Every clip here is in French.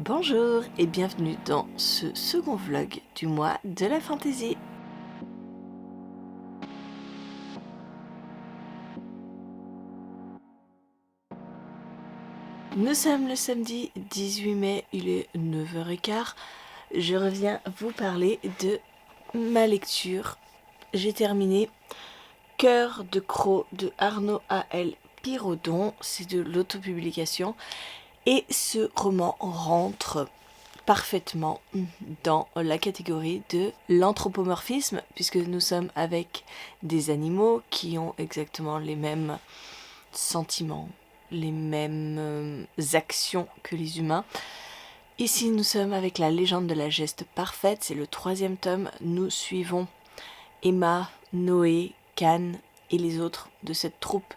Bonjour et bienvenue dans ce second vlog du mois de la fantaisie. Nous sommes le samedi 18 mai, il est 9h15. Je reviens vous parler de ma lecture. J'ai terminé Cœur de Croc de Arnaud A.L. Piraudon, c'est de l'autopublication. Et ce roman rentre parfaitement dans la catégorie de l'anthropomorphisme, puisque nous sommes avec des animaux qui ont exactement les mêmes sentiments, les mêmes actions que les humains. Ici, nous sommes avec la légende de la geste parfaite, c'est le 3e tome. Nous suivons Emma, Noé, Can et les autres de cette troupe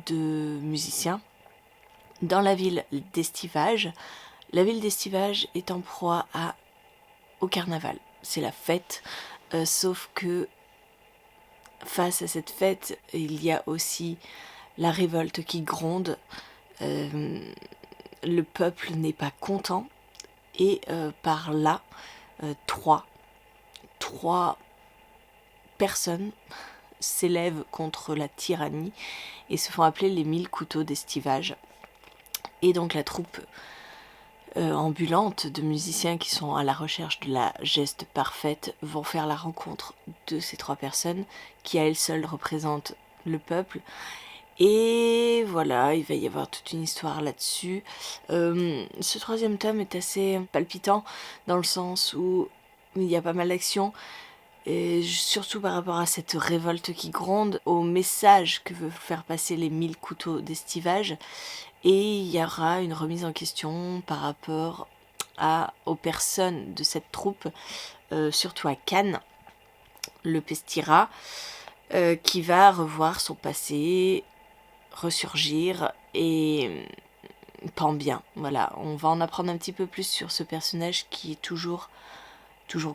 de musiciens dans la ville d'Estivage. La ville d'Estivage est en proie au carnaval. C'est la fête, sauf que face à cette fête, il y a aussi la révolte qui gronde. Le peuple n'est pas content et par là, trois personnes s'élèvent contre la tyrannie et se font appeler les 1000 couteaux d'Estivage. Et donc la troupe ambulante de musiciens qui sont à la recherche de la geste parfaite vont faire la rencontre de ces 3 personnes qui à elles seules représentent le peuple. Et voilà, il va y avoir toute une histoire là-dessus. Ce 3e tome est assez palpitant dans le sens où il y a pas mal d'action. Et surtout par rapport à cette révolte qui gronde, au message que veulent faire passer les 1000 couteaux d'Estivage. Et il y aura une remise en question par rapport aux personnes de cette troupe, surtout à Cannes, le Pestira, qui va revoir son passé, ressurgir et pas bien. Voilà, on va en apprendre un petit peu plus sur ce personnage qui est toujours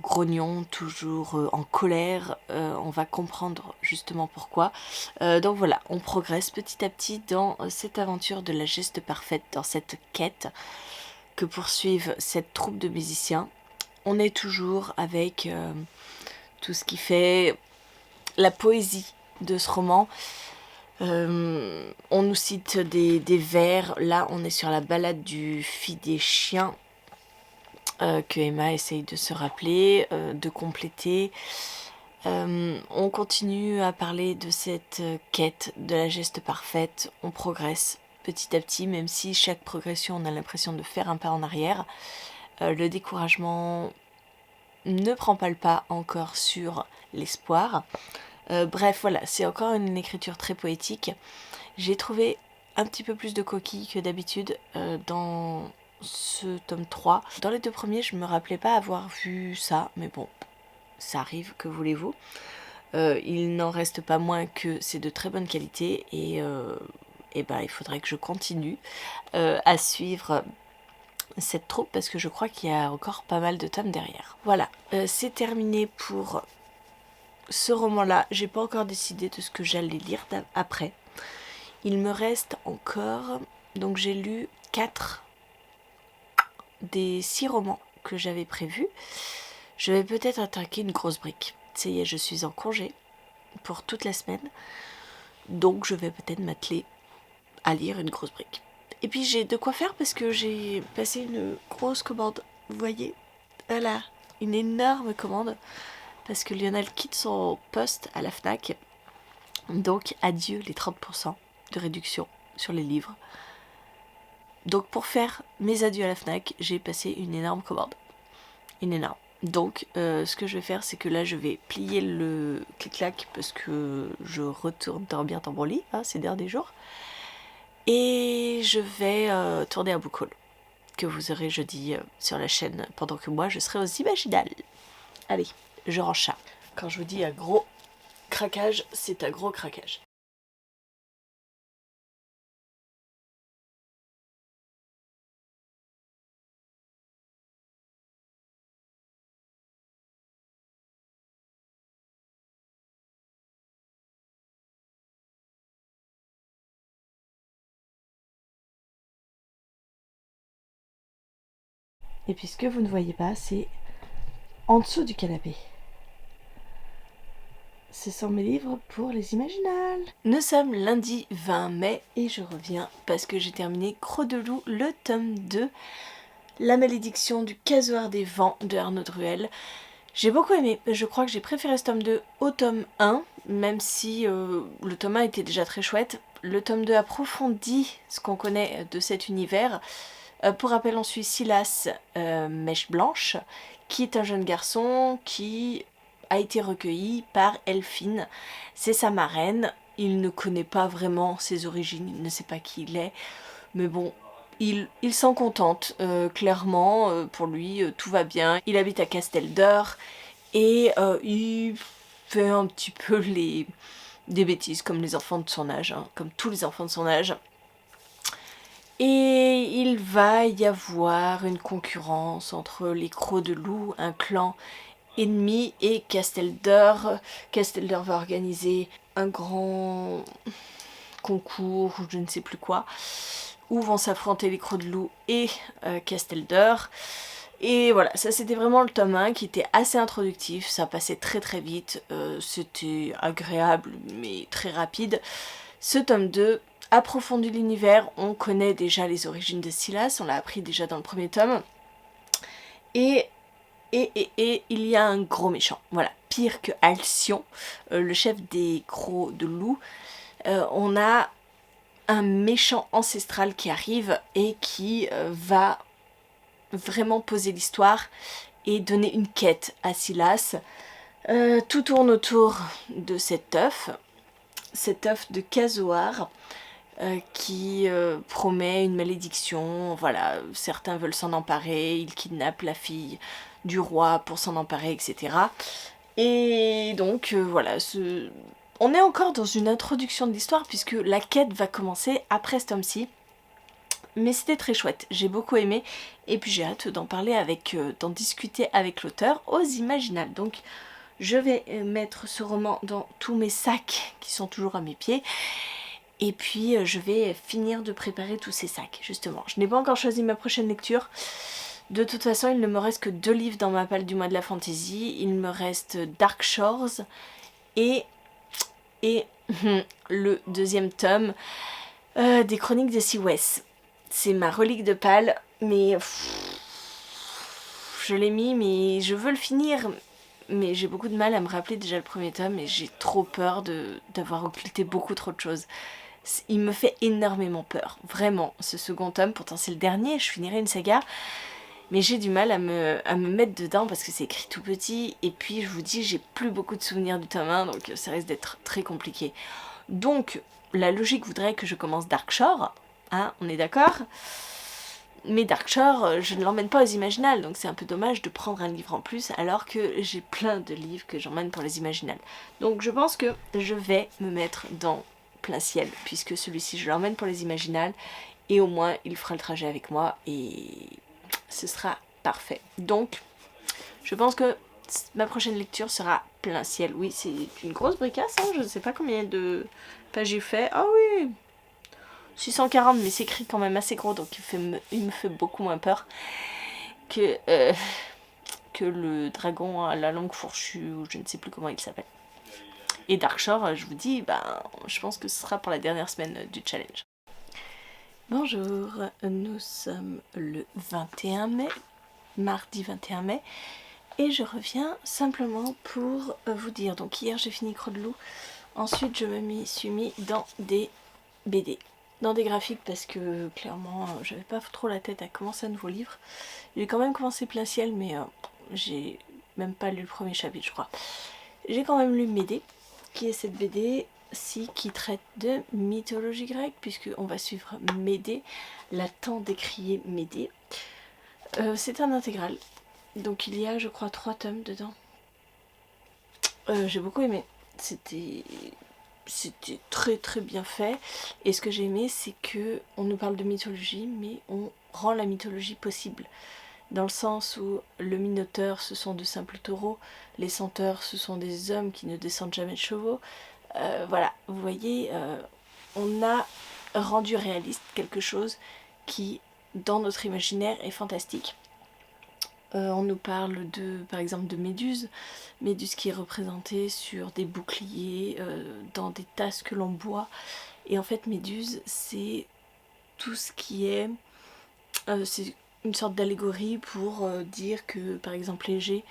grognon, toujours en colère. On va comprendre justement pourquoi. Donc voilà, on progresse petit à petit dans cette aventure de la geste parfaite, dans cette quête que poursuivent cette troupe de musiciens. On est toujours avec tout ce qui fait la poésie de ce roman. On nous cite des vers. Là, on est sur la balade du Fils des chiens, que Emma essaye de se rappeler, de compléter. On continue à parler de cette quête de la geste parfaite. On progresse petit à petit, même si chaque progression, on a l'impression de faire un pas en arrière. Le découragement ne prend pas le pas encore sur l'espoir. Bref, voilà, c'est encore une écriture très poétique. J'ai trouvé un petit peu plus de coquilles que d'habitude dans ce tome 3. Dans les 2 premiers, je me rappelais pas avoir vu ça, mais bon, ça arrive, que voulez-vous. Il n'en reste pas moins que c'est de très bonne qualité et ben, il faudrait que je continue à suivre cette troupe parce que je crois qu'il y a encore pas mal de tomes derrière. Voilà, c'est terminé pour ce roman-là. J'ai pas encore décidé de ce que j'allais lire après. Il me reste encore, donc j'ai lu 4 des 6 romans que j'avais prévus. Je vais peut-être attaquer une grosse brique. Ça y est, je suis en congé pour toute la semaine, donc je vais peut-être m'atteler à lire une grosse brique. Et puis j'ai de quoi faire parce que j'ai passé une grosse commande. Vous voyez, voilà, une énorme commande parce que Lionel quitte son poste à la Fnac. Donc adieu les 30% de réduction sur les livres. Donc pour faire mes adieux à la Fnac, j'ai passé une énorme commande. Une énorme. Donc ce que je vais faire, c'est que là je vais plier le clic-clac parce que je retourne dormir dans mon lit ces derniers jours. Et je vais tourner un book haul que vous aurez jeudi sur la chaîne pendant que moi je serai aux Imaginales. Allez, je range ça. Quand je vous dis un gros craquage, c'est un gros craquage. Et puis ce que vous ne voyez pas, c'est en dessous du canapé. Ce sont mes livres pour les imaginales. Nous sommes lundi 20 mai et je reviens parce que j'ai terminé Croc de loup, le tome 2, La malédiction du casoar des vents de Arnaud Druel. J'ai beaucoup aimé, je crois que j'ai préféré ce tome 2 au tome 1, même si le tome 1 était déjà très chouette. Le tome 2 approfondit ce qu'on connaît de cet univers. Pour rappel, on suit Silas Mèche Blanche, qui est un jeune garçon qui a été recueilli par Elphine. C'est sa marraine, il ne connaît pas vraiment ses origines, il ne sait pas qui il est, mais bon, il s'en contente, clairement, pour lui, tout va bien. Il habite à Casteldor et il fait un petit peu des bêtises comme les enfants de son âge, hein, comme tous les enfants de son âge. Et il va y avoir une concurrence entre les Crocs de loup, un clan ennemi, et Casteldor. Casteldor va organiser un grand concours ou je ne sais plus quoi, où vont s'affronter les Crocs de loup et Casteldor. Et voilà, ça c'était vraiment le tome 1 qui était assez introductif, ça passait très très vite, c'était agréable mais très rapide. Ce tome 2 approfondit l'univers, on connaît déjà les origines de Silas, on l'a appris déjà dans le premier tome. Et il y a un gros méchant, voilà, pire que Alcyon, le chef des Crocs de loup. On a un méchant ancestral qui arrive et qui va vraiment poser l'histoire et donner une quête à Silas. Tout tourne autour de cet œuf de casoar qui promet une malédiction. Voilà, certains veulent s'en emparer, ils kidnappent la fille du roi pour s'en emparer, etc. Et donc voilà, on est encore dans une introduction de l'histoire puisque la quête va commencer après ce tome-ci. Mais c'était très chouette, j'ai beaucoup aimé et puis j'ai hâte d'en parler d'en discuter avec l'auteur aux Imaginales. Donc je vais mettre ce roman dans tous mes sacs qui sont toujours à mes pieds. Et puis je vais finir de préparer tous ces sacs, justement. Je n'ai pas encore choisi ma prochaine lecture. De toute façon, il ne me reste que 2 livres dans ma palle du mois de la fantasy. Il me reste Dark Shores et le 2e tome des Chroniques de Sea West. C'est ma relique de palle, mais je l'ai mis, mais je veux le finir. Mais j'ai beaucoup de mal à me rappeler déjà le premier tome et j'ai trop peur d'avoir occulté beaucoup trop de choses. Il me fait énormément peur, vraiment, ce second tome. Pourtant c'est le dernier, je finirai une saga. Mais j'ai du mal à me mettre dedans parce que c'est écrit tout petit. Et puis je vous dis, j'ai plus beaucoup de souvenirs du tome 1, donc ça risque d'être très compliqué. Donc la logique voudrait que je commence Darkshore, hein, on est d'accord ? Mais Darkshore, je ne l'emmène pas aux Imaginales, donc c'est un peu dommage de prendre un livre en plus alors que j'ai plein de livres que j'emmène pour les Imaginales. Donc je pense que je vais me mettre dans Plein Ciel, puisque celui-ci je l'emmène pour les Imaginales, et au moins il fera le trajet avec moi, et ce sera parfait. Donc, je pense que ma prochaine lecture sera Plein Ciel. Oui, c'est une grosse bricasse, hein, je ne sais pas combien de pages j'ai fait. Ah oui, 640, mais c'est écrit quand même assez gros, donc il me fait beaucoup moins peur que le dragon à la langue fourchue, ou je ne sais plus comment il s'appelle. Et Darkshore, je vous dis, je pense que ce sera pour la dernière semaine du challenge. Bonjour, nous sommes le 21 mai, mardi 21 mai, et je reviens simplement pour vous dire, donc hier j'ai fini Croc de loup, ensuite je suis mis dans des BD, dans des graphiques parce que clairement j'avais pas trop la tête à commencer un nouveau livre. J'ai quand même commencé Plein Ciel, mais j'ai même pas lu le premier chapitre je crois. J'ai quand même lu Médée, qui est cette BD-ci qui traite de mythologie grecque, puisqu'on va suivre Médée, la tant décriée Médée. C'est un intégral, donc il y a je crois 3 tomes dedans. J'ai beaucoup aimé, c'était très très bien fait, et ce que j'ai aimé c'est que on nous parle de mythologie mais on rend la mythologie possible, dans le sens où le minotaure ce sont de simples taureaux, les centaures ce sont des hommes qui ne descendent jamais de chevaux. Voilà, vous voyez, on a rendu réaliste quelque chose qui dans notre imaginaire est fantastique. On nous parle par exemple de Méduse. Méduse qui est représentée sur des boucliers, dans des tasses que l'on boit. Et en fait, Méduse, c'est tout ce qui est... c'est une sorte d'allégorie pour dire que, par exemple, Léger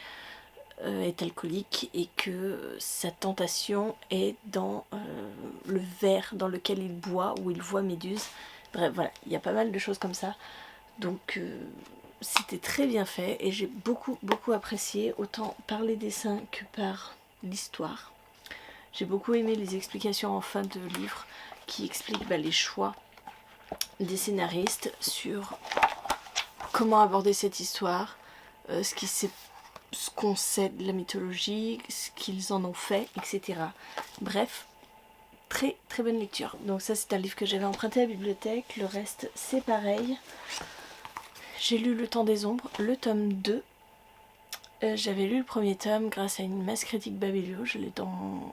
est alcoolique et que sa tentation est dans le verre dans lequel il boit, où il voit Méduse. Bref, voilà, il y a pas mal de choses comme ça. Donc c'était très bien fait et j'ai beaucoup apprécié, autant par les dessins que par l'histoire. J'ai beaucoup aimé les explications en fin de livre qui expliquent les choix des scénaristes sur comment aborder cette histoire, ce qu'on sait de la mythologie, ce qu'ils en ont fait, etc. Bref, très bonne lecture. Donc ça, c'est un livre que j'avais emprunté à la bibliothèque. Le reste, c'est pareil. J'ai lu Le Temps des Ombres, le tome 2. J'avais lu le premier tome grâce à une masse critique Babelio. Je l'ai dans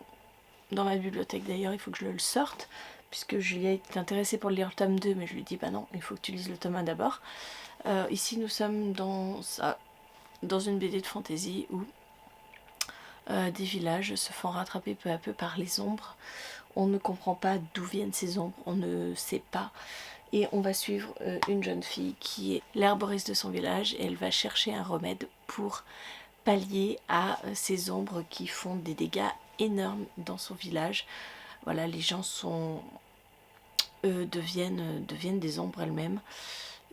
ma bibliothèque d'ailleurs, il faut que je le sorte, puisque Julia est intéressée pour lire le tome 2, mais je lui dis bah non, il faut que tu lises le tome 1 d'abord. Ici, nous sommes dans une BD de fantasy où des villages se font rattraper peu à peu par les ombres. On ne comprend pas d'où viennent ces ombres, on ne sait pas. Et on va suivre une jeune fille qui est l'herboriste de son village et elle va chercher un remède pour pallier à ces ombres qui font des dégâts énormes dans son village. Voilà, les gens deviennent des ombres elles-mêmes.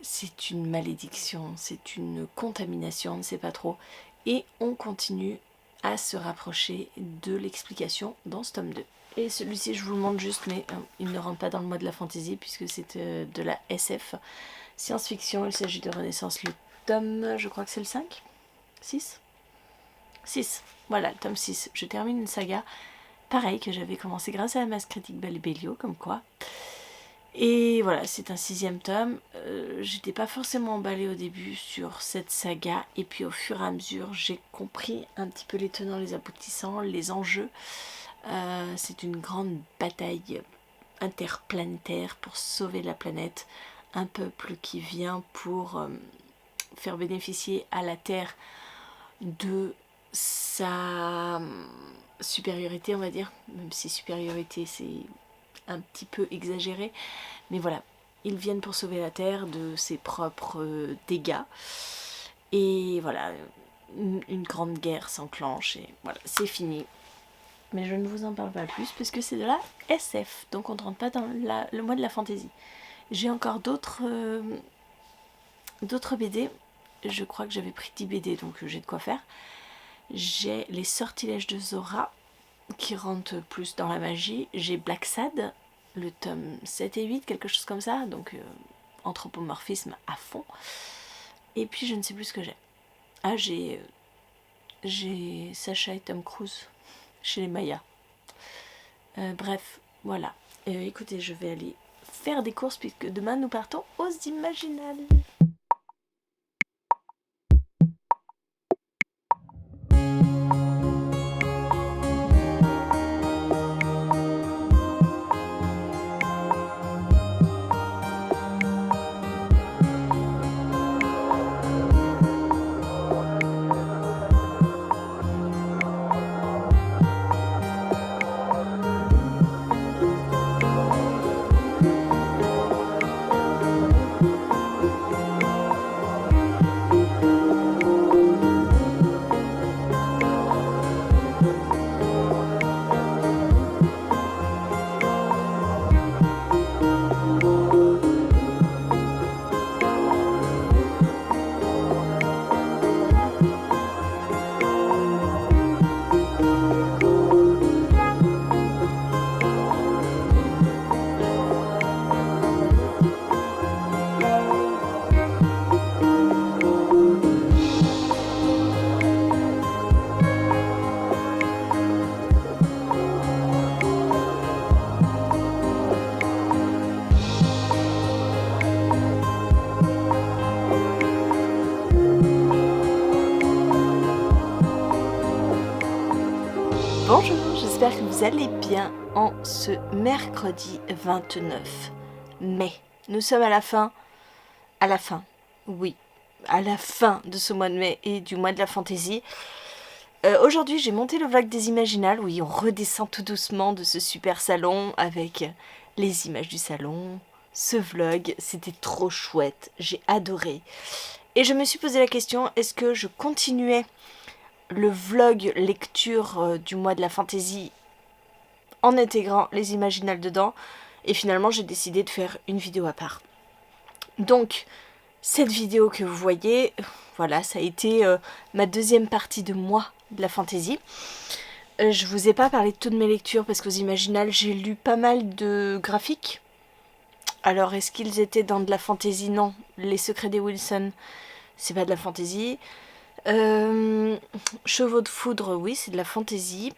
C'est une malédiction, c'est une contamination, on ne sait pas trop. Et on continue à se rapprocher de l'explication dans ce tome 2. Et celui-ci, je vous le montre juste, mais il ne rentre pas dans le mode de la fantasy puisque c'est de la SF. Science-fiction, il s'agit de Renaissance, le tome, je crois que c'est le 5 6 6, voilà, le tome 6. Je termine une saga, pareil, que j'avais commencé grâce à la masse critique Babelio, comme quoi. Et voilà, c'est un 6e tome. J'étais pas forcément emballée au début sur cette saga, et puis au fur et à mesure, j'ai compris un petit peu les tenants, les aboutissants, les enjeux. C'est une grande bataille interplanétaire pour sauver la planète. Un peuple qui vient pour faire bénéficier à la Terre de sa supériorité, on va dire, même si supériorité c'est un petit peu exagéré, mais voilà, ils viennent pour sauver la Terre de ses propres dégâts, et voilà, une grande guerre s'enclenche, et voilà, c'est fini. Mais je ne vous en parle pas plus, parce que c'est de la SF, donc on ne rentre pas dans le mois de la fantasy. J'ai encore d'autres BD, je crois que j'avais pris 10 BD, donc j'ai de quoi faire. J'ai les sortilèges de Zora, qui rentrent plus dans la magie. J'ai Black Sad, le tome 7 et 8, quelque chose comme ça, donc anthropomorphisme à fond. Et puis je ne sais plus ce que j'ai. Ah, j'ai Sacha et Tom Cruise chez les Mayas. Bref, voilà. Écoutez, je vais aller faire des courses puisque demain nous partons aux Imaginales. Bonjour, j'espère que vous allez bien en ce mercredi 29 mai. Nous sommes à la fin, oui, à la fin de ce mois de mai et du mois de la fantaisie. Aujourd'hui j'ai monté le vlog des Imaginales, oui on redescend tout doucement de ce super salon avec les images du salon, ce vlog, c'était trop chouette, j'ai adoré. Et je me suis posé la question, est-ce que je continuais le vlog lecture du mois de la fantaisie en intégrant les Imaginales dedans, et finalement j'ai décidé de faire une vidéo à part. Donc cette vidéo que vous voyez, voilà, ça a été ma deuxième partie de mois de la fantaisie. Je vous ai pas parlé de toutes mes lectures parce qu'aux Imaginales j'ai lu pas mal de graphiques. Alors est-ce qu'ils étaient dans de la fantaisie? Non. Les Secrets des Wilson, c'est pas de la fantaisie. Chevaux de foudre, oui, c'est de la fantaisie.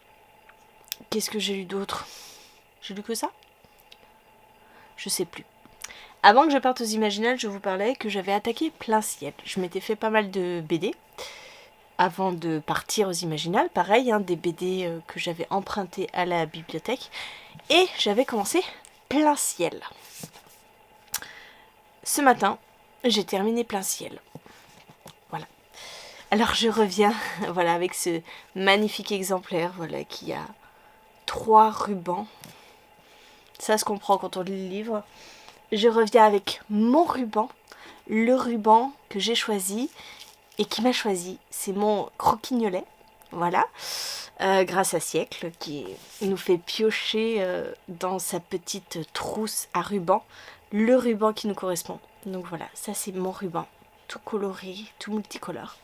Qu'est-ce que j'ai lu d'autre? J'ai lu que ça? Je sais plus. Avant que je parte aux Imaginales, je vous parlais que j'avais attaqué Plein Ciel. Je m'étais fait pas mal de BD avant de partir aux Imaginales. Pareil, hein, des BD que j'avais empruntés à la bibliothèque. Et j'avais commencé Plein Ciel. Ce matin, j'ai terminé Plein Ciel. Voilà. Alors je reviens voilà, avec ce magnifique exemplaire voilà, qui a 3 rubans. Ça se comprend quand on lit le livre. Je reviens avec mon ruban, le ruban que j'ai choisi et qui m'a choisi. C'est mon croquignolet, voilà, grâce à Siècle, qui nous fait piocher dans sa petite trousse à ruban, le ruban qui nous correspond. Donc voilà, ça c'est mon ruban, tout coloré, tout multicolore.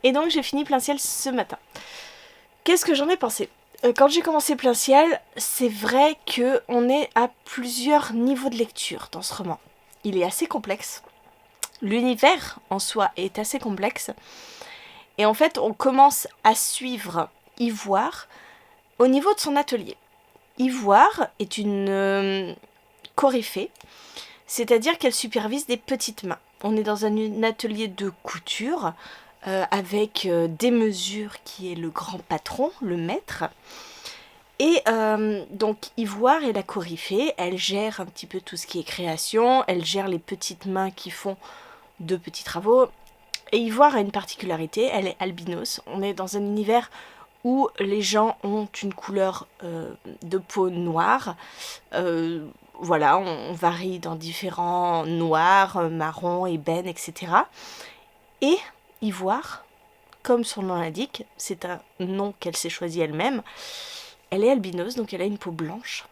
Et donc j'ai fini Plein Ciel ce matin. Qu'est-ce que j'en ai pensé ? Quand j'ai commencé Plein Ciel, c'est vrai qu'on est à plusieurs niveaux de lecture dans ce roman. Il est assez complexe. L'univers en soi est assez complexe. Et en fait, on commence à suivre Ivoire au niveau de son atelier. Ivoire est une coryphée, c'est-à-dire qu'elle supervise des petites mains. On est dans un atelier de couture, avec des mesures qui est le grand patron, le maître. Et donc Ivoire est la coryphée, elle gère un petit peu tout ce qui est création, elle gère les petites mains qui font de petits travaux. Et Ivoire a une particularité, elle est albinos. On est dans un univers où les gens ont une couleur de peau noire. Voilà, on varie dans différents noirs, marron, ébène, etc. Et Ivoire, comme son nom l'indique, c'est un nom qu'elle s'est choisi elle-même. Elle est albinos, donc elle a une peau blanche.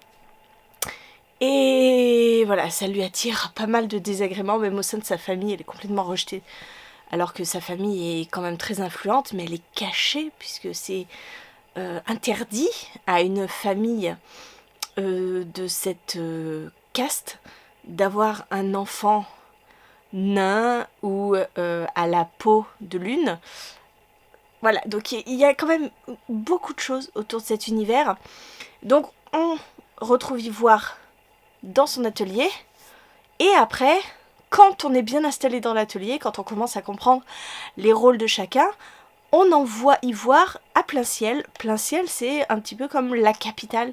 Et voilà, ça lui attire pas mal de désagréments, même au sein de sa famille, elle est complètement rejetée. Alors que sa famille est quand même très influente, mais elle est cachée, puisque c'est interdit à une famille de cette caste d'avoir un enfant nain ou à la peau de lune. Voilà, donc il y a quand même beaucoup de choses autour de cet univers. Donc on retrouve Ivoire dans son atelier. Et après, quand on est bien installé dans l'atelier, quand on commence à comprendre les rôles de chacun, on envoie Ivoire à Plein Ciel. Plein Ciel, c'est un petit peu comme la capitale,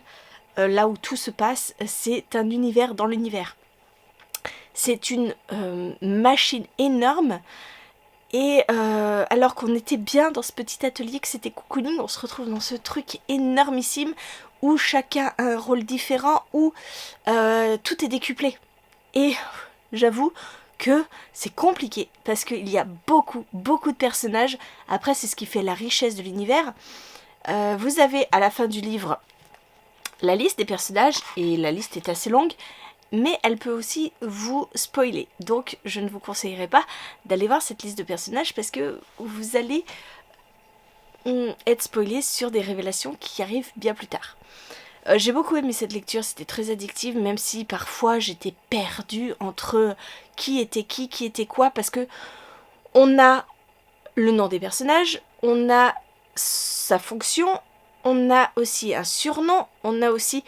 là où tout se passe. C'est un univers dans l'univers. C'est une machine énorme. Et alors qu'on était bien dans ce petit atelier, que c'était cocooning, on se retrouve dans ce truc énormissime où chacun a un rôle différent, où tout est décuplé. Et j'avoue que c'est compliqué parce qu'il y a beaucoup de personnages. Après, c'est ce qui fait la richesse de l'univers. Vous avez à la fin du livre la liste des personnages et la liste est assez longue. Mais elle peut aussi vous spoiler. Donc je ne vous conseillerais pas d'aller voir cette liste de personnages parce que vous allez être spoilé sur des révélations qui arrivent bien plus tard. J'ai beaucoup aimé cette lecture, c'était très addictif, même si parfois j'étais perdue entre qui était qui était quoi, parce que on a le nom des personnages, on a sa fonction, on a aussi un surnom, on a aussi...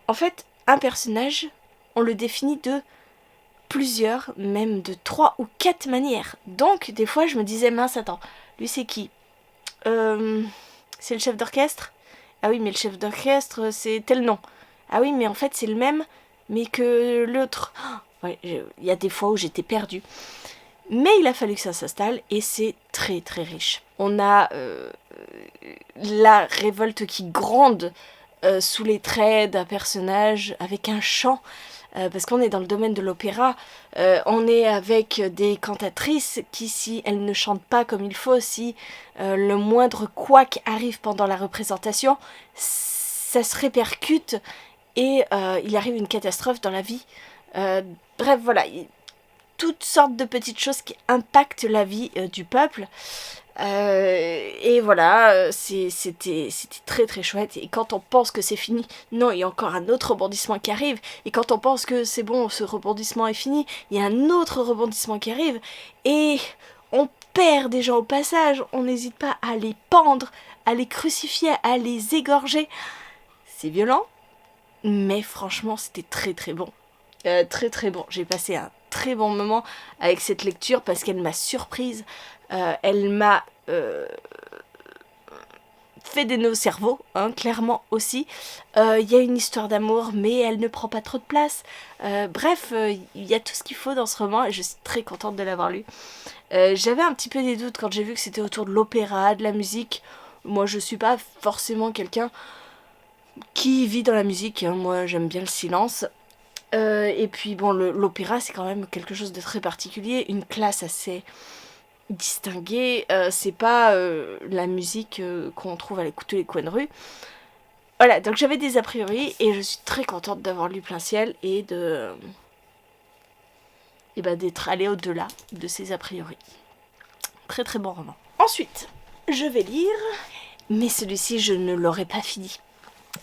En fait, un personnage... on le définit de plusieurs, même de 3 ou 4 manières. Donc, des fois, je me disais, mince, attends, lui c'est qui c'est le chef d'orchestre? Ah oui, mais le chef d'orchestre, c'est tel nom. Ah oui, mais en fait, c'est le même, mais que l'autre. Ouais, il y a des fois où j'étais perdue. Mais il a fallu que ça s'installe et c'est très très riche. On a la révolte qui gronde sous les traits d'un personnage avec un chant, parce qu'on est dans le domaine de l'opéra, on est avec des cantatrices qui, si elles ne chantent pas comme il faut, si le moindre couac arrive pendant la représentation, ça se répercute et il arrive une catastrophe dans la vie. Bref, voilà, toutes sortes de petites choses qui impactent la vie du peuple. Et voilà, c'était très très chouette. Et quand on pense que c'est fini, non, il y a encore un autre rebondissement qui arrive. Et quand on pense que c'est bon, ce rebondissement est fini, il y a un autre rebondissement qui arrive. Et on perd des gens au passage. On n'hésite pas à les pendre, à les crucifier, à les égorger. C'est violent, mais franchement, c'était très très bon. Très très bon. J'ai passé un très bon moment avec cette lecture parce qu'elle m'a surprise. Elle m'a fait des nœuds au cerveau, hein, clairement aussi. Il y a une histoire d'amour, mais elle ne prend pas trop de place. Bref, il y a tout ce qu'il faut dans ce roman et je suis très contente de l'avoir lu. J'avais un petit peu des doutes quand j'ai vu que c'était autour de l'opéra, de la musique. Moi, je suis pas forcément quelqu'un qui vit dans la musique, hein. Moi, j'aime bien le silence. Et puis bon, l'opéra c'est quand même quelque chose de très particulier, une classe assez distinguée, c'est pas la musique qu'on trouve à l'écouter les coins de rue. Voilà, donc j'avais des a priori et je suis très contente d'avoir lu Plein Ciel et d'être allée au-delà de ces a priori. Très très bon roman. Ensuite, je vais lire, mais celui-ci je ne l'aurai pas fini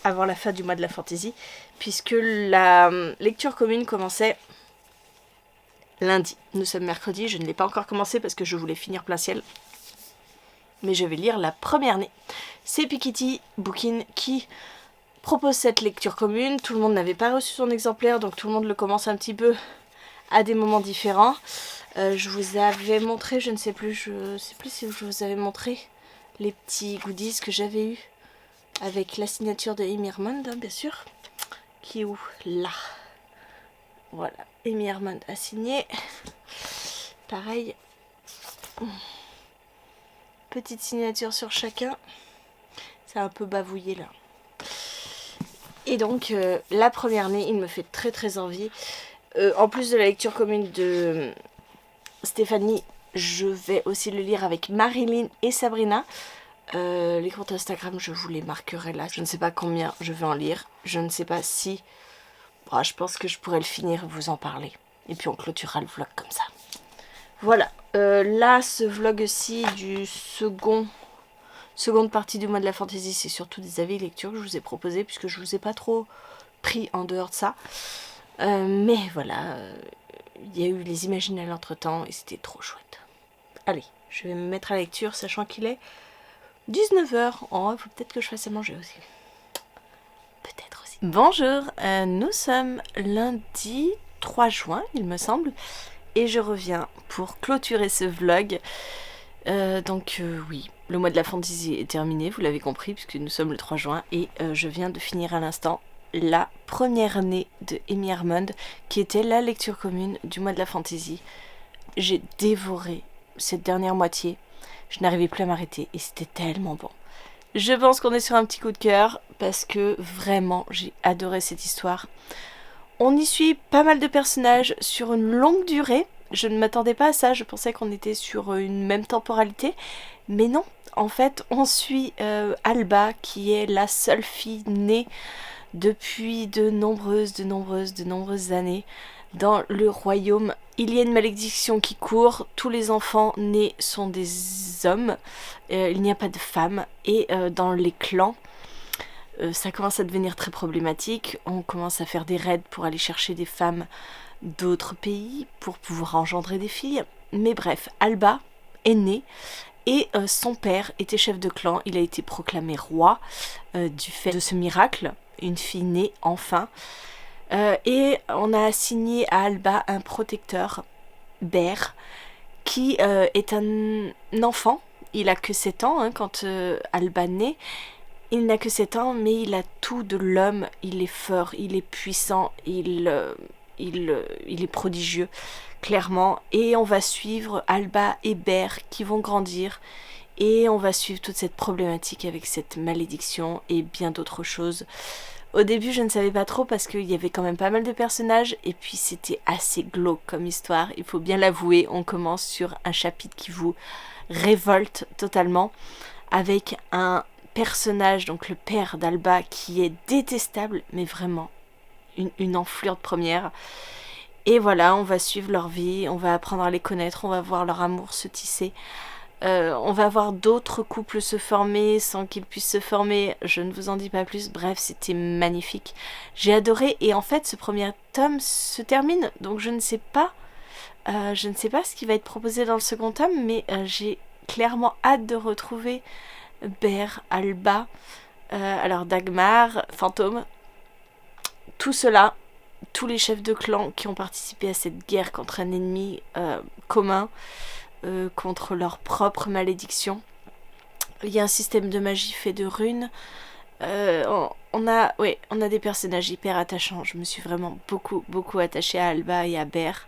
avant la fin du mois de la fantaisie, puisque la lecture commune commençait lundi. Nous sommes mercredi, je ne l'ai pas encore commencé parce que je voulais finir Plein Ciel. Mais je vais lire La Première Née. C'est Piketty Bookin qui propose cette lecture commune. Tout le monde n'avait pas reçu son exemplaire, donc tout le monde le commence un petit peu à des moments différents. Je vous avais montré, je ne sais plus si je vous avais montré les petits goodies que j'avais eus avec la signature de Amy Armand, hein, bien sûr, qui est où? Là. Voilà, Amy Armand a signé. Pareil. Petite signature sur chacun. C'est un peu bavouillé là. Et donc, La Première Née, il me fait très très envie. En plus de la lecture commune de Stéphanie, je vais aussi le lire avec Marilyn et Sabrina. Les comptes Instagram, je vous les marquerai là. Je ne sais pas combien je vais en lire. Je ne sais pas si... Bon, je pense que je pourrais le finir et vous en parler. Et puis on clôturera le vlog comme ça. Voilà. Là, ce vlog-ci du seconde partie du mois de la fantaisie, c'est surtout des avis et lectures que je vous ai proposés, puisque je vous ai pas trop pris en dehors de ça. Mais voilà, il y a eu les Imaginales entre-temps et c'était trop chouette. Allez, je vais me mettre à la lecture, sachant qu'il est 19h. Oh, il faut peut-être que je fasse à manger aussi. Peut-être aussi. Bonjour, nous sommes lundi 3 juin, il me semble. Et je reviens pour clôturer ce vlog. Oui, le mois de la fantaisie est terminé, vous l'avez compris, puisque nous sommes le 3 juin. Et je viens de finir à l'instant La Première Née de Amy Armand, qui était la lecture commune du mois de la fantaisie. J'ai dévoré cette dernière moitié. Je n'arrivais plus à m'arrêter et c'était tellement bon. Je pense qu'on est sur un petit coup de cœur parce que vraiment j'ai adoré cette histoire. On y suit pas mal de personnages sur une longue durée. Je ne m'attendais pas à ça, je pensais qu'on était sur une même temporalité. Mais non, en fait on suit Alba qui est la seule fille née depuis de nombreuses années dans le royaume. Il y a une malédiction qui court, tous les enfants nés sont des hommes, il n'y a pas de femmes, et dans les clans, ça commence à devenir très problématique. On commence à faire des raids pour aller chercher des femmes d'autres pays pour pouvoir engendrer des filles. Mais bref, Alba est née et son père était chef de clan, il a été proclamé roi du fait de ce miracle, une fille née enfin. Et on a assigné à Alba un protecteur, Bear, qui est un enfant. Il a que 7 ans quand Alba naît. Il n'a que 7 ans, mais il a tout de l'homme. Il est fort, il est puissant, il est prodigieux. clairement. Et on va suivre Alba et Ber qui vont grandir. Et on va suivre toute cette problématique avec cette malédiction et bien d'autres choses. Au début, je ne savais pas trop parce qu'il y avait quand même pas mal de personnages et puis c'était assez glauque comme histoire. Il faut bien l'avouer, on commence sur un chapitre qui vous révolte totalement avec un personnage, donc le père d'Alba, qui est détestable, mais vraiment une enflure de première. Et voilà, on va suivre leur vie, on va apprendre à les connaître, on va voir leur amour se tisser. On va voir d'autres couples se former sans qu'ils puissent se former, je ne vous en dis pas plus, bref c'était magnifique, j'ai adoré et en fait ce premier tome se termine donc je ne sais pas ce qui va être proposé dans le second tome mais j'ai clairement hâte de retrouver Ber, Alba, alors Dagmar, Fantôme, tout cela, tous les chefs de clan qui ont participé à cette guerre contre un ennemi commun, contre leur propre malédiction. Il y a un système de magie fait de runes. On a des personnages hyper attachants. Je me suis vraiment beaucoup attachée à Alba et à Ber.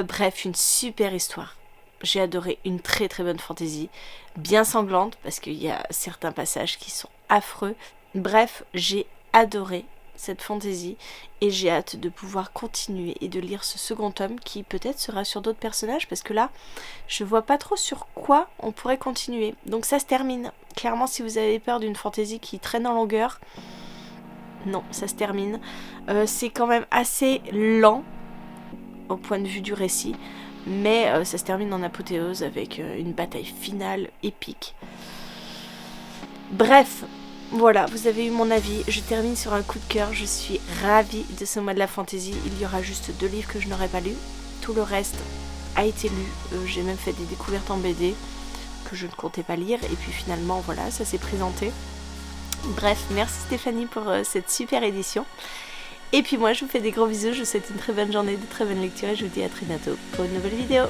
Bref, une super histoire. J'ai adoré, une très bonne fantaisie. Bien sanglante, parce qu'il y a certains passages qui sont affreux. Bref, j'ai adoré cette fantaisie et j'ai hâte de pouvoir continuer et de lire ce second tome qui peut-être sera sur d'autres personnages parce que là je vois pas trop sur quoi on pourrait continuer, donc ça se termine clairement. Si vous avez peur d'une fantaisie qui traîne en longueur, non, ça se termine. C'est quand même assez lent au point de vue du récit, mais ça se termine en apothéose avec une bataille finale épique. Bref, voilà, vous avez eu mon avis, je termine sur un coup de cœur, je suis ravie de ce mois de la fantaisie. Il y aura juste 2 livres que je n'aurai pas lus, tout le reste a été lu, j'ai même fait des découvertes en BD que je ne comptais pas lire et puis finalement voilà, ça s'est présenté. Bref, merci Stéphanie pour cette super édition. Et puis moi je vous fais des gros bisous, je vous souhaite une très bonne journée, de très bonnes lectures et je vous dis à très bientôt pour une nouvelle vidéo.